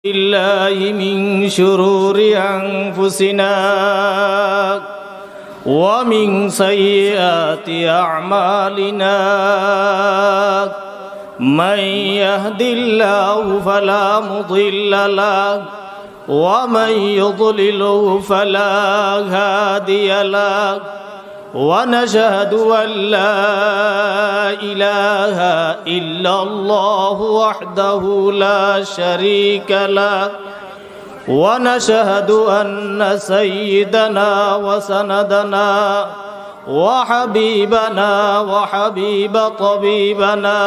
بالله من شرور أنفسنا ومن سيئات أعمالنا من يهد الله فلا مضل له ومن يضلل فلا هادي له ونشهد أن لا إله إلا الله وحده لا شريك له ونشهد أن سيدنا وسندنا وحبيبنا وحبيب طبيبنا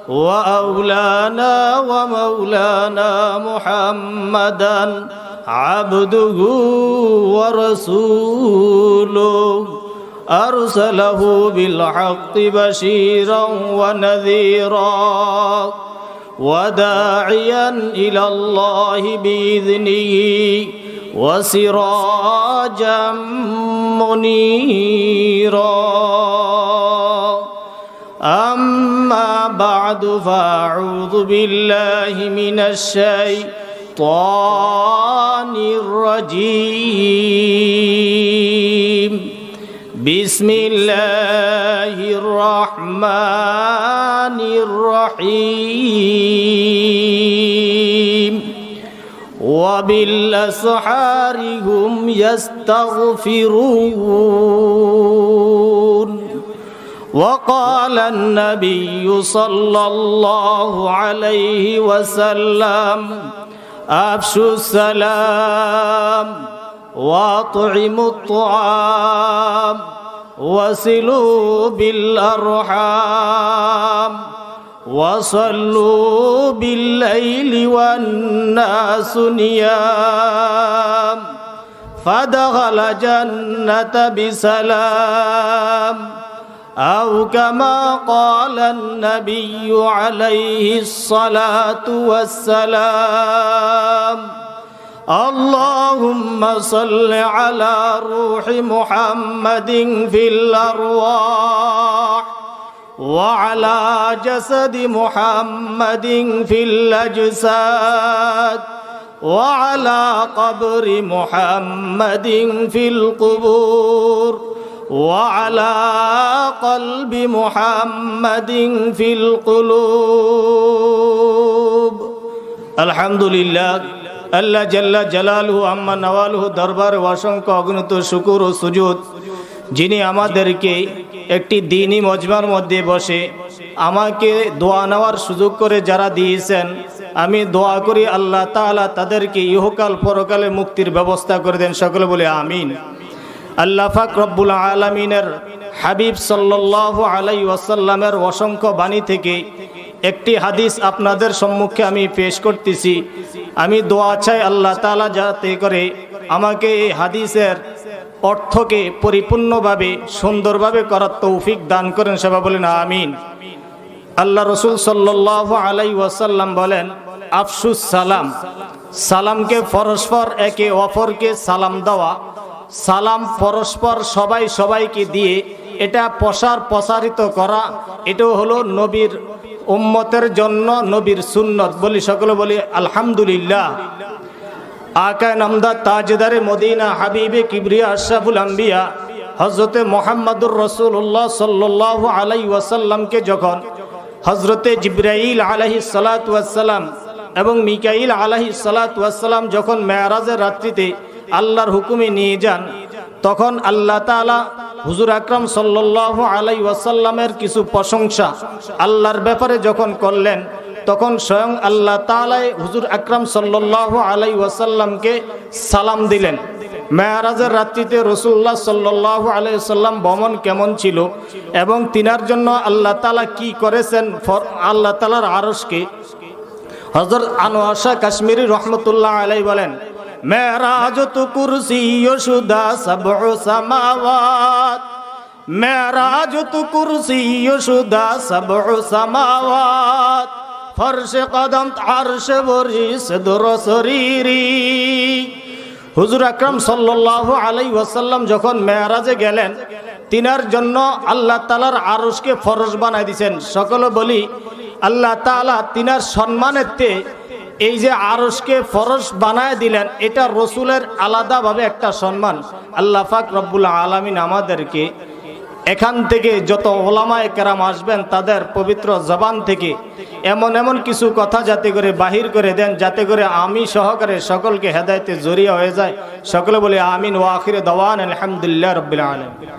وأولانا ومولانا محمدا عبده ورسوله أرسله بالحق بشيرا ونذيرا وداعيا إلى الله بإذنه وسراجا منيرا أما بعد فأعوذ بالله من الشيطان الرجيم بسم الله الرحمن الرحيم وبالأسحار هم يستغفرون وقال النبي صلى الله عليه وسلم أفشوا السلام وأطعموا الطعام وصلوا بالأرحام وصلوا بالليل والناس نيام فدخل جنة بسلام أو كما قال النبي عليه الصلاة والسلام اللهم صل على روح محمد في الأرواح وعلى جسد محمد في الأجساد وعلى قبر محمد في القبور وعلى قلب محمد في القلوب الحمد لله আল্লাহ জাল্লা জালালহু আম্মা নওয়ালহু দরবারে অসংখ্য অগণিত শুকর ও সুজুদ যিনি আমাদেরকে একটি দ্বীনি মজমার মধ্যে বসে আমাকে দোয়া নেওয়ার সুযোগ করে যারা দিয়েছেন আমি দোয়া করি আল্লাহ তাআলা তাদেরকে ইহকাল পরকালে মুক্তির ব্যবস্থা করে দেন, সকলে বলে আমিন। আল্লাহ পাক রব্বুল আলামিনের হাবিব সাল্লাল্লাহু আলাইহি ওয়াসাল্লামের অসংখ্য বাণী থেকে একটি হাদিস আপনাদের সম্মুখে আমি পেশ করতেছি। আমি দোয়া চাই আল্লাহ তাআলা যাতে করে আমাকে এই হাদিসের অর্থকে পরিপূর্ণভাবে সুন্দরভাবে করার তৌফিক দান করেন, সবাই বলেন আমিন। আল্লাহ রসুল সাল্লাল্লাহু আলাইহি ওয়াসাল্লাম বলেন আফসুস সালাম, সালামকে পরস্পর একে অপরকে সালাম দেওয়া, সালাম পরস্পর সবাই সবাইকে দিয়ে এটা প্রসারিত করা, এটাও হলো নবীর উম্মতের জন্য নবীর সুন্নত। বলি সকলে বলি আলহামদুলিল্লাহ। আকায়ে নামদার তাজদারে মদিনা হাবিবে কিবরিয়া আশরাফুল আম্বিয়া হযরতে মুহাম্মদুর রাসূলুল্লাহ সাল্লাল্লাহু আলাইহি ওয়াসাল্লামকে যখন হযরতে জিবরাইল আলাইহিস সালাতু ওয়াস সালাম এবং মিকাইল আলাইহিস সালাতু ওয়াস সালাম যখন মেরাজের রাত্রিতে আল্লাহর হুকুমে নিয়ে যান, তখন আল্লাহ তাআলা হুজুর আকরাম সাল্লাল্লাহু আলাইহি ওয়াসাল্লামের কিছু প্রশংসা আল্লাহর ব্যাপারে যখন করলেন, তখন স্বয়ং আল্লাহ তাআলা হুজুর আকরাম সাল্লাল্লাহু আলাইহি ওয়াসাল্লামকে সালাম দিলেন। মেরাজের রাত্রিতে রাসূলুল্লাহ সাল্লাল্লাহু আলাইহি ওয়াসাল্লাম ভ্রমণ কেমন ছিল এবং তিনার জন্য আল্লাহ তাআলা কি করেছেন, আল্লাহ তাআলার আরশকে হযরত আনোয়ার শাহ কাশ্মীরি রহমতুল্লাহ আলাইহি বলেন মেরাজ তো কুরসি শুদা সাবউ সামাওয়াত, মেরাজ তো কুরসি শুদা সাবউ সামাওয়াত, ফরশ কদম আরশ বরি সদর শরীরি। হুজুর আকরাম সাল্লাল্লাহু আলাইহি ওয়াসাল্লাম যখন মেরাজে গেলেন, তিনার জন্য আল্লাহ তাআলার আরশকে ফরজ বানাই দিয়েছেন। সকলে বলি আল্লাহ তাআলা তিনার সম্মানেতে এই যে আরশকে ফরশ বানায় দিলেন, এটা রসুলের আলাদাভাবে একটা সম্মান। আল্লাহ পাক রব্বুল আলামিন আমাদেরকে এখান থেকে যত ওলামায়ে কেরাম আসবেন তাদের পবিত্র জবান থেকে এমন এমন কিছু কথা যাতে করে বাহির করে দেন, যাতে করে আমি সহকারে সকলকে হেদায়েতে জড়িয়ে হয়ে যায়। সকলে বলে আমিন। ওয়া আখির দাওয়ানা আলহামদুলিল্লাহ রাব্বিল আলামিন।